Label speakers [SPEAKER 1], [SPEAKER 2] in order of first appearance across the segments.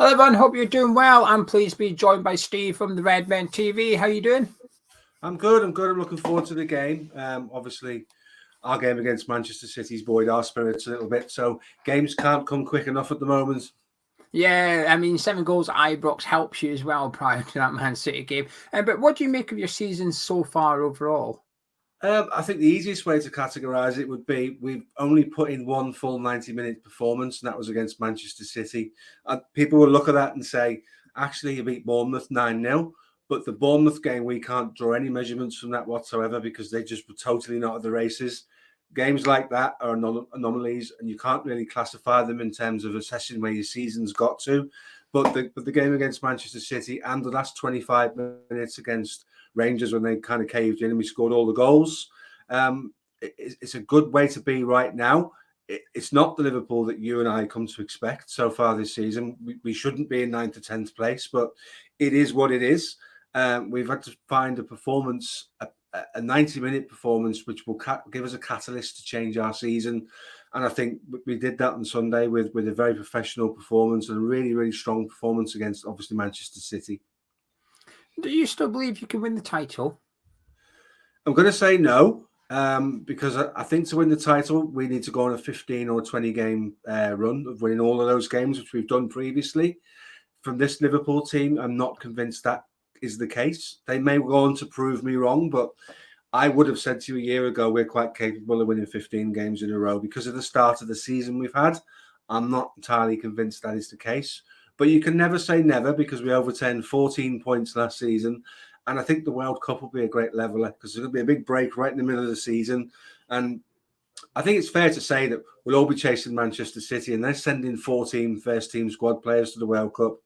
[SPEAKER 1] Hello everyone, hope you're doing well. I'm pleased to be joined by Steve from the Redmen TV. How you doing?
[SPEAKER 2] I'm good. I'm looking forward to the game. Obviously, our game against Manchester City's buoyed our spirits a little bit. So games can't come quick enough at the moment.
[SPEAKER 1] Yeah, I mean, 7 goals at Ibrox helps you as well prior to that Man City game. But what do you make of your season so far overall?
[SPEAKER 2] I think the easiest way to categorise it would be we've only put in one full 90-minute performance, and that was against Manchester City. People will look at that and say, actually, you beat Bournemouth 9-0. But the Bournemouth game, we can't draw any measurements from that whatsoever because they just were totally not at the races. Games like that are anomalies, and you can't really classify them in terms of assessing where your season's got to. But the game against Manchester City and the last 25 minutes against Rangers when they kind of caved in and we scored all the goals. It's a good way to be right now. It's not the Liverpool that you and I come to expect so far this season. We shouldn't be in 9th to 10th place, but it is what it is. We've had to find a performance, a 90-minute performance, which will give us a catalyst to change our season. And I think we did that on Sunday with a very professional performance and a really, really strong performance against, obviously, Manchester City.
[SPEAKER 1] Do you still believe you can win the title?
[SPEAKER 2] I'm going to say no, because I think to win the title, we need to go on a 15 or 20 game run of winning all of those games, which we've done previously. From this Liverpool team, I'm not convinced that is the case. They may go on to prove me wrong, but I would have said to you a year ago, we're quite capable of winning 15 games in a row because of the start of the season we've had. I'm not entirely convinced that is the case. But you can never say never because we overturned 14 points last season. And I think the World Cup will be a great leveler because there's going to be a big break right in the middle of the season. And I think it's fair to say that we'll all be chasing Manchester City and they're sending 14 first-team squad players to the World Cup.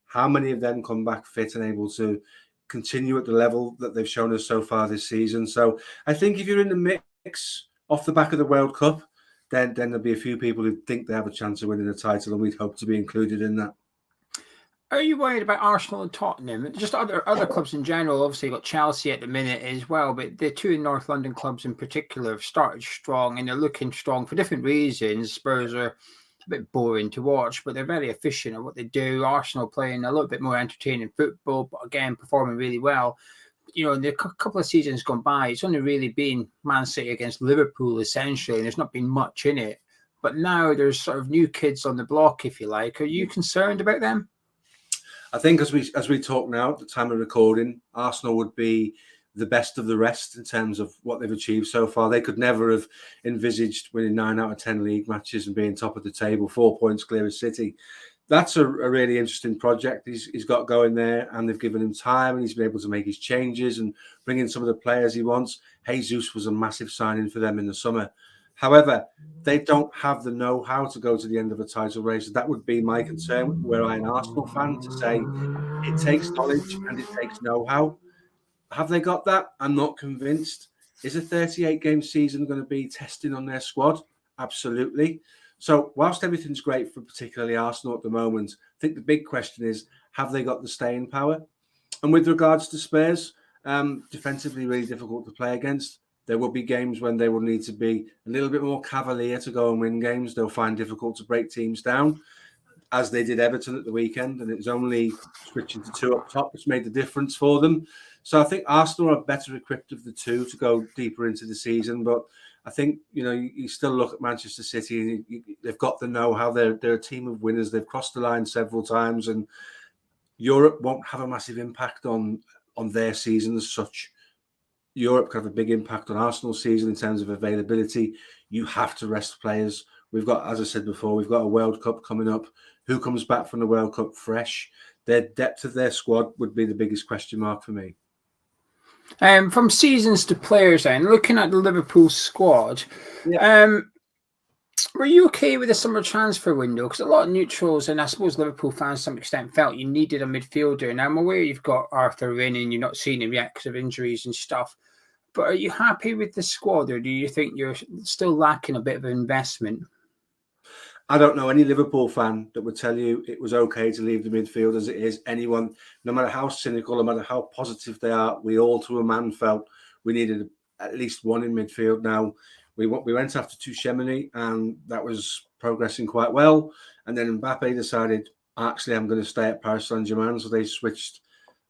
[SPEAKER 2] How many of them come back fit and able to continue at the level that they've shown us so far this season? So I think if you're in the mix off the back of the World Cup, then there'll be a few people who think they have a chance of winning the title, and we'd hope to be included in that.
[SPEAKER 1] Are you worried about Arsenal and Tottenham? Just other clubs in general. Obviously, you've got Chelsea at the minute as well, but the two North London clubs in particular have started strong and they're looking strong for different reasons. Spurs are a bit boring to watch, but they're very efficient at what they do. Arsenal playing a little bit more entertaining football, but again, performing really well. You know, in the couple of seasons gone by, it's only really been Man City against Liverpool, essentially, and there's not been much in it. But now there's sort of new kids on the block, if you like. Are you concerned about them?
[SPEAKER 2] I think as we talk now, at the time of recording, Arsenal would be the best of the rest in terms of what they've achieved so far. They could never have envisaged winning 9 out of 10 league matches and being top of the table, 4 points clear of City. That's a really interesting project he's got going there, and they've given him time and he's been able to make his changes and bring in some of the players he wants. Jesus was a massive signing for them in the summer. However, they don't have the know-how to go to the end of a title race. That would be my concern were I an Arsenal fan, to say it takes knowledge and it takes know-how. Have they got that? I'm not convinced. Is a 38-game season going to be testing on their squad? Absolutely. So whilst everything's great for particularly Arsenal at the moment, I think the big question is, have they got the staying power? And with regards to Spurs, defensively really difficult to play against. There will be games when they will need to be a little bit more cavalier to go and win games. They'll find difficult to break teams down, as they did Everton at the weekend. And it was only switching to 2 up top which made the difference for them. So I think Arsenal are better equipped of the two to go deeper into the season. But I think, you still look at Manchester City and they've got the know-how. They're a team of winners. They've crossed the line several times. And Europe won't have a massive impact on their season as such. Europe could have a big impact on Arsenal's season in terms of availability. You have to rest players. We've got, as I said before, we've got a World Cup coming up. Who comes back from the World Cup fresh? Their depth of their squad would be the biggest question mark for me.
[SPEAKER 1] From seasons to players then, looking at the Liverpool squad, were you okay with the summer transfer window? Because a lot of neutrals, and I suppose Liverpool fans to some extent, felt you needed a midfielder. And I'm aware you've got Arthur in and you're not seeing him yet because of injuries and stuff. But are you happy with the squad, or do you think you're still lacking a bit of investment?
[SPEAKER 2] I don't know any Liverpool fan that would tell you it was okay to leave the midfield as it is. Anyone, no matter how cynical, no matter how positive they are, we all to a man felt we needed at least one in midfield. Now, we went after Tuchemani, and that was progressing quite well. And then Mbappe decided actually I'm going to stay at Paris Saint-Germain. So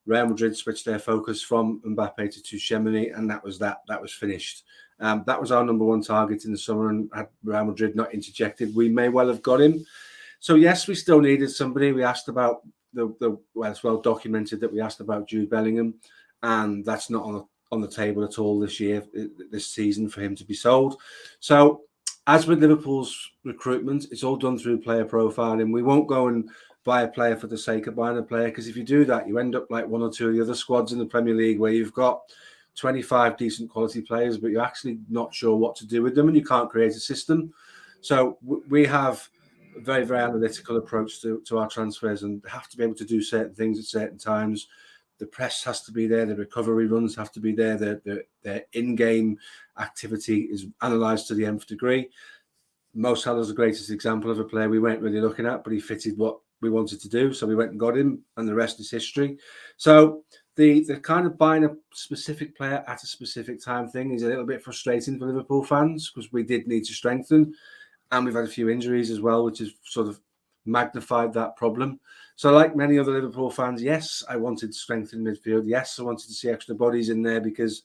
[SPEAKER 2] Real Madrid switched their focus from Mbappe to Tchouaméni, and that was finished. That was our number one target in the summer, and had Real Madrid not interjected, we may well have got him. So yes, we still needed somebody. We asked about well, it's well documented that we asked about Jude Bellingham, and that's not on the table at all this season for him to be sold. So as with Liverpool's recruitment, it's all done through player profiling. We won't go and buy a player for the sake of buying a player, because if you do that, you end up like one or two of the other squads in the Premier League where you've got 25 decent quality players, but you're actually not sure what to do with them and you can't create a system. So we have a very, very analytical approach to our transfers, and have to be able to do certain things at certain times. The press has to be there. The recovery runs have to be there. Their in-game activity is analysed to the nth degree. Mo Salah's the greatest example of a player we weren't really looking at, but he fitted what we wanted to do. So we went and got him, and the rest is history. So the kind of buying a specific player at a specific time thing is a little bit frustrating for Liverpool fans, because we did need to strengthen. And we've had a few injuries as well, which has sort of magnified that problem. So like many other Liverpool fans, yes, I wanted to strengthen midfield. Yes, I wanted to see extra bodies in there, because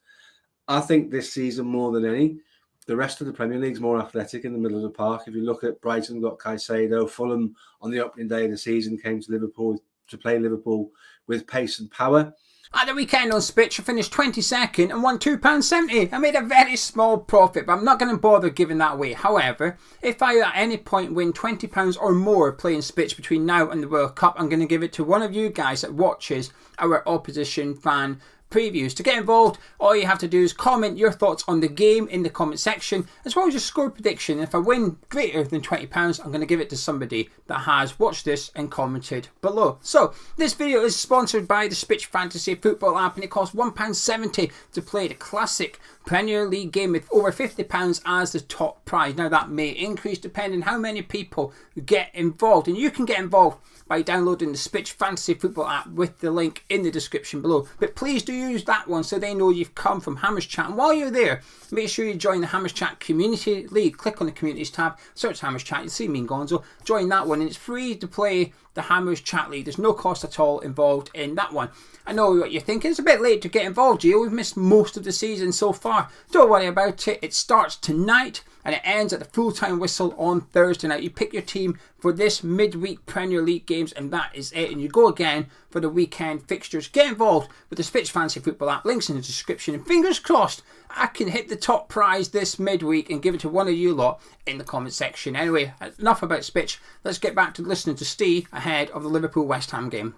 [SPEAKER 2] I think this season more than any, the rest of the Premier League's more athletic in the middle of the park. If you look at Brighton, got Caicedo. Fulham on the opening day of the season came to Liverpool to play Liverpool with pace and power.
[SPEAKER 1] At the weekend on Spitch, I finished 22nd and won £2.70. I made a very small profit, but I'm not going to bother giving that away. However, if I at any point win £20 or more playing Spitch between now and the World Cup, I'm going to give it to one of you guys that watches our opposition fan previews. To get involved, all you have to do is comment your thoughts on the game in the comment section, as well as your score prediction. If I win greater than £20, I'm going to give it to somebody that has watched this and commented below. So this video is sponsored by the Spitch Fantasy Football app, and it costs £1.70 to play the classic Premier League game with over £50 as the top prize. Now that may increase depending how many people get involved, and you can get involved by downloading the Spitch Fantasy Football app with the link in the description below. But please do use that one so they know you've come from Hammers Chat. And while you're there, make sure you join the Hammers Chat Community League. Click on the Communities tab, search Hammers Chat, you'll see me and Gonzo. Join that one, and it's free to play the Hammers Chat League. There's no cost at all involved in that one. I know what you're thinking, it's a bit late to get involved, Gio. We've missed most of the season so far. Don't worry about it. It starts tonight and it ends at the full-time whistle on Thursday night. You pick your team for this midweek Premier League games, and that is it. And you go again for the weekend fixtures. Get involved with the Spitch Fantasy Football app. Links in the description. And fingers crossed, I can hit the top prize this midweek and give it to one of you lot in the comment section. Anyway, enough about Spitch. Let's get back to listening to Steve ahead of the Liverpool West Ham game.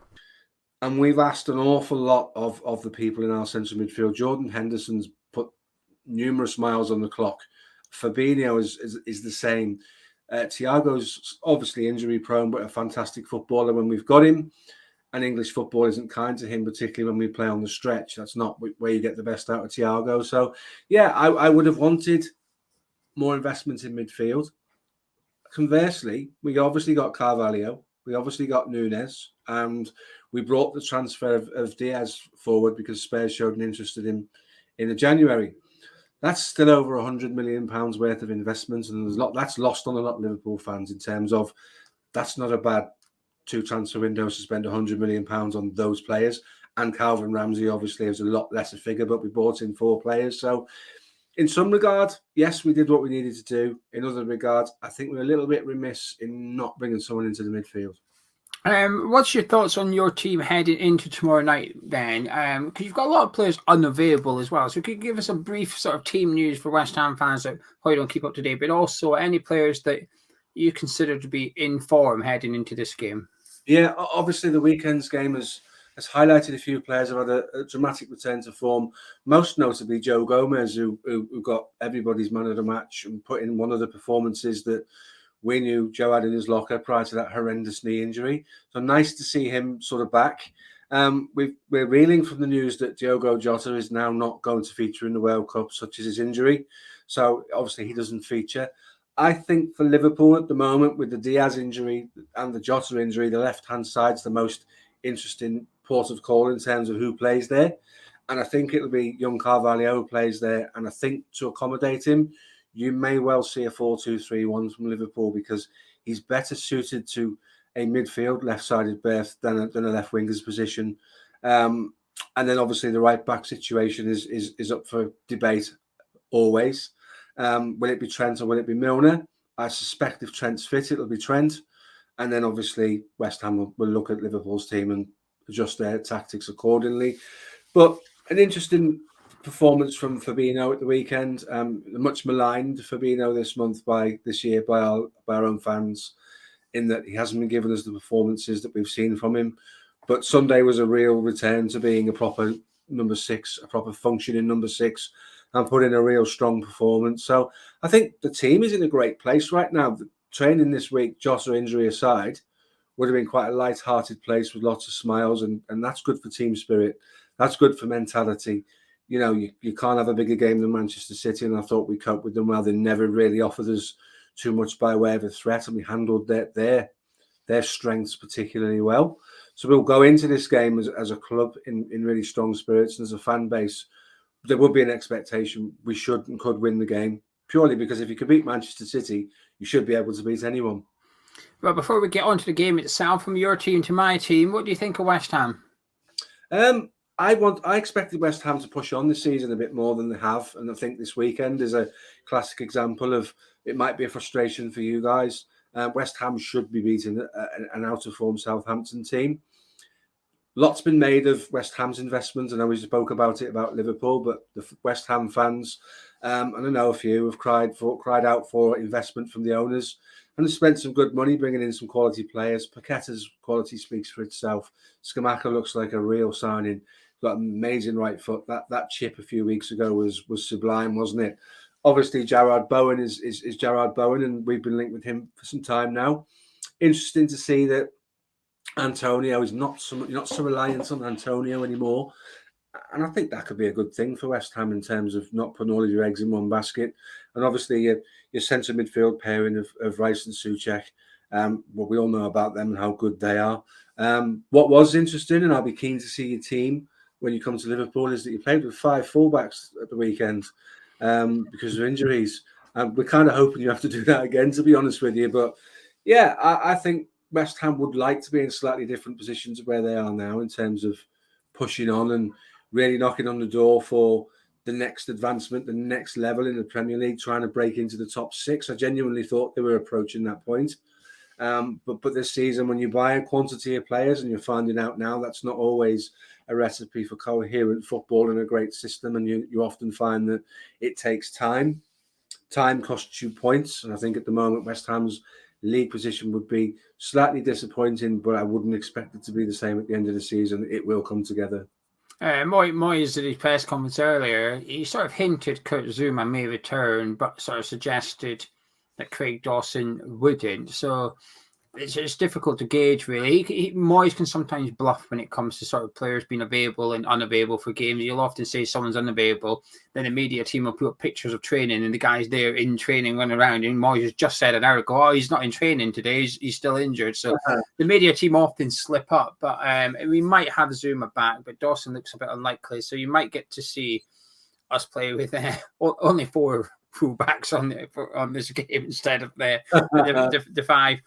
[SPEAKER 2] And we've asked an awful lot of the people in our central midfield. Jordan Henderson's put numerous miles on the clock. Fabinho is the same. Thiago's obviously injury prone, but a fantastic footballer when we've got him. And English football isn't kind to him, particularly when we play on the stretch. That's not where you get the best out of Thiago. So, yeah, I would have wanted more investment in midfield. Conversely, we obviously got Carvalho. We obviously got Nunes. And we brought the transfer of Diaz forward because Spurs showed an interest in him in the January. That's still over £100 million worth of investment, and there's a lot that's lost on a lot of Liverpool fans in terms of that's not a bad two transfer windows to spend £100 million on those players. And Calvin Ramsey obviously is a lot less a figure, but we bought in 4 players. So in some regard, yes, we did what we needed to do. In other regards, I think we're a little bit remiss in not bringing someone into the midfield.
[SPEAKER 1] What's your thoughts on your team heading into tomorrow night then? Because you've got a lot of players unavailable as well. So could you give us a brief sort of team news for West Ham fans that probably don't keep up to date, but also any players that you consider to be in form heading into this game?
[SPEAKER 2] Yeah, obviously the weekend's game has highlighted a few players who had a dramatic return to form, most notably Joe Gomez, who got everybody's man of the match and put in one of the performances that we knew Joe had in his locker prior to that horrendous knee injury. So nice to see him sort of back. We're reeling from the news that Diogo Jota is now not going to feature in the World Cup, such as his injury. So obviously he doesn't feature. I think for Liverpool at the moment, with the Diaz injury and the Jota injury, the left-hand side's the most interesting port of call in terms of who plays there. And I think it'll be young Carvalho who plays there. And I think to accommodate him, you may well see a 4-2-3-1 from Liverpool, because he's better suited to a midfield left-sided berth than a left winger's position. And then obviously the right back situation is up for debate always. Will it be Trent or will it be Milner? I suspect if Trent's fit, it'll be Trent. And then obviously West Ham will look at Liverpool's team and adjust their tactics accordingly. But an interesting performance from Fabinho at the weekend. Much maligned Fabinho this year by our own fans, in that he hasn't been giving us the performances that we've seen from him. But Sunday was a real return to being a proper number 6, a proper functioning number 6, and put in a real strong performance. So I think the team is in a great place right now. The training this week, Jota injury aside, would have been quite a light-hearted place with lots of smiles, and that's good for team spirit. That's good for mentality. You know, you can't have a bigger game than Manchester City, and I thought we coped with them well. They never really offered us too much by way of a threat, and we handled their strengths particularly well. So we'll go into this game as a club in really strong spirits, and as a fan base, there would be an expectation we should and could win the game, purely because if you can beat Manchester City, you should be able to beat anyone.
[SPEAKER 1] Well, before we get on to the game itself, from your team to my team, what do you think of West Ham?
[SPEAKER 2] I expected West Ham to push on this season a bit more than they have, and I think this weekend is a classic example of it might be a frustration for you guys. West Ham should be beating an out-of-form Southampton team. Lots been made of West Ham's investment. I know we spoke about Liverpool, but the West Ham fans, and I know a few, have cried out for investment from the owners, and have spent some good money bringing in some quality players. Paqueta's quality speaks for itself. Scamacca looks like a real signing. Got an amazing right foot. That chip a few weeks ago was sublime, wasn't it? Obviously, Jarrod Bowen is Jarrod Bowen, and we've been linked with him for some time now. Interesting to see that Antonio is not so reliant on Antonio anymore, and I think that could be a good thing for West Ham in terms of not putting all of your eggs in one basket. And obviously your centre midfield pairing of Rice and Souček, well, we all know about them and how good they are. What was interesting, and I'll be keen to see your team when you come to Liverpool, is that you played with 5 fullbacks at the weekend because of injuries. We're kind of hoping you have to do that again, to be honest with you. But yeah, I think West Ham would like to be in slightly different positions where they are now in terms of pushing on and really knocking on the door for the next advancement, the next level in the Premier League, trying to break into the top 6. I genuinely thought they were approaching that point. But this season, when you buy a quantity of players, and you're finding out now that's not always a recipe for coherent football and a great system, and you often find that it takes time. Time costs you points, and I think at the moment West Ham's league position would be slightly disappointing, but I wouldn't expect it to be the same at the end of the season. It will come together.
[SPEAKER 1] Moyes at his press conference earlier, he sort of hinted Kurt Zouma may return, but sort of suggested that Craig Dawson wouldn't. So it's difficult to gauge, really. Moyes can sometimes bluff when it comes to sort of players being available and unavailable for games. You'll often say someone's unavailable, then the media team will put up pictures of training and the guy's there in training running around, and Moyes has just said an hour ago, oh, he's not in training today, he's still injured. So the media team often slip up, but we might have Zouma back, but Dawson looks a bit unlikely, so you might get to see us play with only 4 fullbacks on this game instead of the 5.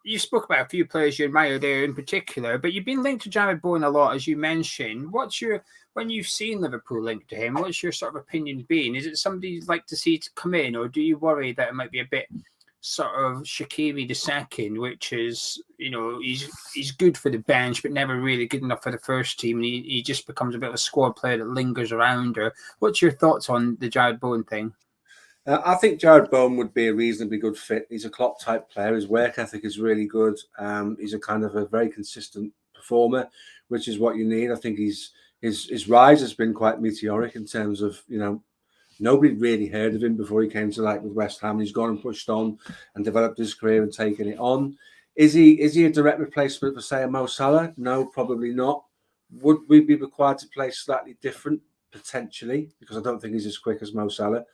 [SPEAKER 1] You spoke about a few players you admire there in particular, but you've been linked to Jarrod Bowen a lot, as you mentioned. When you've seen Liverpool linked to him, what's your sort of opinion been? Is it somebody you'd like to see to come in, or do you worry that it might be a bit sort of Shaqiri II, which is, he's good for the bench, but never really good enough for the first team, and he just becomes a bit of a squad player that lingers around? Or what's your thoughts on the Jarrod Bowen thing?
[SPEAKER 2] I think Jarrod Bowen would be a reasonably good fit. He's a Klopp-type player. His work ethic is really good. He's a kind of a very consistent performer, which is what you need. I think his rise has been quite meteoric in terms of, nobody really heard of him before he came to light with West Ham. He's gone and pushed on and developed his career and taken it on. Is he a direct replacement for, say, a Mo Salah? No, probably not. Would we be required to play slightly different? Potentially, because I don't think he's as quick as Mo Salah.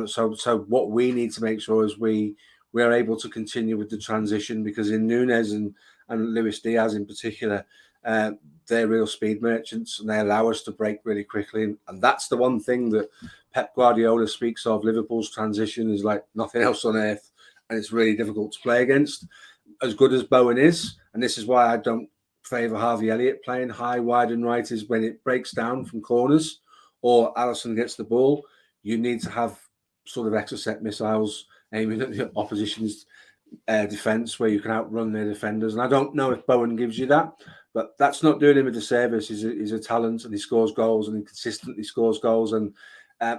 [SPEAKER 2] So what we need to make sure is we are able to continue with the transition, because in Núñez and Luis Diaz in particular, they're real speed merchants and they allow us to break really quickly. And that's the one thing that Pep Guardiola speaks of. Liverpool's transition is like nothing else on earth, and it's really difficult to play against. as good as Bowen is, and this is why I don't favour Harvey Elliott playing high, wide and right, is when it breaks down from corners or Alisson gets the ball, you need to have sort of extra set missiles aiming at the opposition's defence where you can outrun their defenders. And I don't know if Bowen gives you that, but that's not doing him a disservice. He's a talent, and he scores goals, and he consistently scores goals. And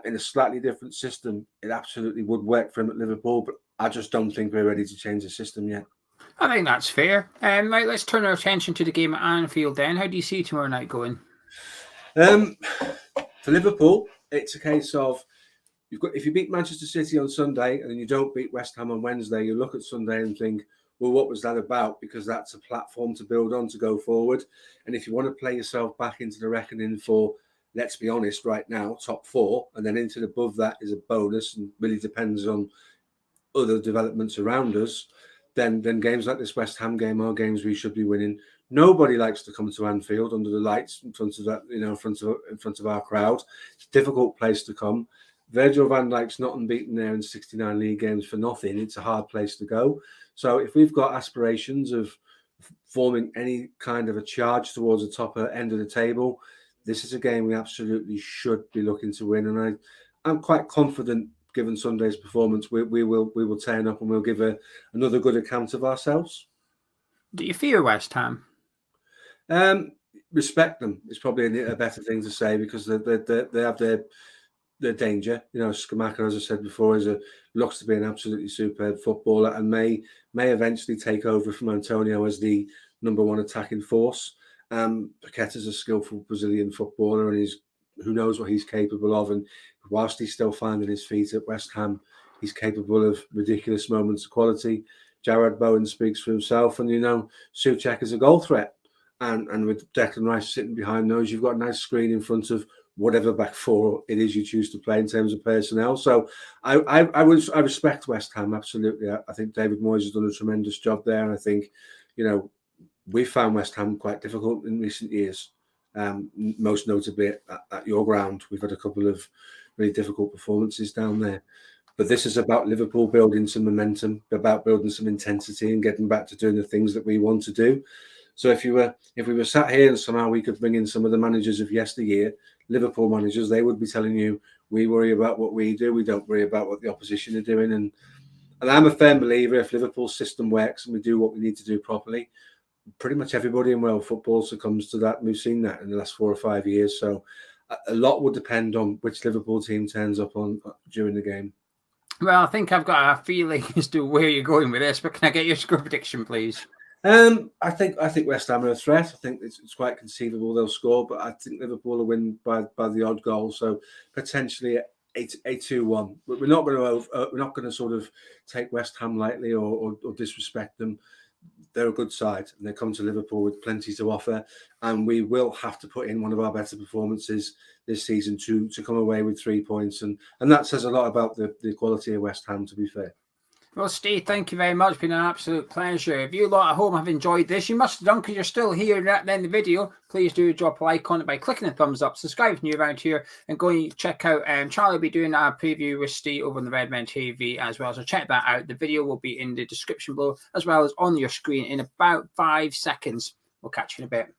[SPEAKER 2] in a slightly different system, it absolutely would work for him at Liverpool, but I just don't think we're ready to change the system yet.
[SPEAKER 1] I think that's fair. Right, let's turn our attention to the game at Anfield then. How do you see tomorrow night going?
[SPEAKER 2] For Liverpool, it's a case of if you beat Manchester City on Sunday and then you don't beat West Ham on Wednesday, you look at Sunday and think, well, what was that about? Because that's a platform to build on to go forward. And if you want to play yourself back into the reckoning for, let's be honest, right now, top 4, and then into above that is a bonus and really depends on other developments around us, then games like this West Ham game are games we should be winning. Nobody likes to come to Anfield under the lights in front of that, in front of our crowd. It's a difficult place to come. Virgil van Dijk's not unbeaten there in 69 league games for nothing. It's a hard place to go. So if we've got aspirations of forming any kind of a charge towards the top end of the table, this is a game we absolutely should be looking to win. And I'm quite confident, given Sunday's performance, we will turn up and we'll give another good account of ourselves.
[SPEAKER 1] Do you fear West Ham?
[SPEAKER 2] Respect them is probably a better thing to say, because they have their danger. Scamacca, as I said before, looks to be an absolutely superb footballer and may eventually take over from Antonio as the #1 attacking force. Paqueta's a skillful Brazilian footballer, and who knows what he's capable of. And whilst he's still finding his feet at West Ham, he's capable of ridiculous moments of quality. Jared Bowen speaks for himself, and Souček is a goal threat. And with Declan Rice sitting behind those, you've got a nice screen in front of whatever back 4 it is you choose to play in terms of personnel. So I respect West Ham, absolutely. I think David Moyes has done a tremendous job there, and I think we found West Ham quite difficult in recent years. Most notably at your ground, we've had a couple of really difficult performances down there. But this is about Liverpool building some momentum, about building some intensity and getting back to doing the things that we want to do. So if we were sat here and somehow we could bring in some of the managers of yesteryear, Liverpool managers, they would be telling you, we worry about what we do, we don't worry about what the opposition are doing. And I'm a firm believer, if Liverpool's system works and we do what we need to do properly, pretty much everybody in world football succumbs to that. And we've seen that in the last 4 or 5 years. So a lot would depend on which Liverpool team turns up on during the game.
[SPEAKER 1] Well, I think I've got a feeling as to where you're going with this, but can I get your score prediction, please?
[SPEAKER 2] I think West Ham are a threat. I think it's quite conceivable they'll score, but I think Liverpool will win by the odd goal. So potentially a 2-1. But we're not going to sort of take West Ham lightly or disrespect them. They're a good side, and they come to Liverpool with plenty to offer, and we will have to put in one of our better performances this season to come away with 3 points, and that says a lot about the quality of West Ham, to be fair.
[SPEAKER 1] Well, Steve, thank you very much. It's been an absolute pleasure. If you lot at home have enjoyed this, you must have done, because you're still here at the end of the video. Please do drop a like on it by clicking the thumbs up, subscribe if you're new around here, and go and check out Charlie will be doing a preview with Steve over on the Redmen TV as well. So check that out. The video will be in the description below as well as on your screen in about 5 seconds. We'll catch you in a bit.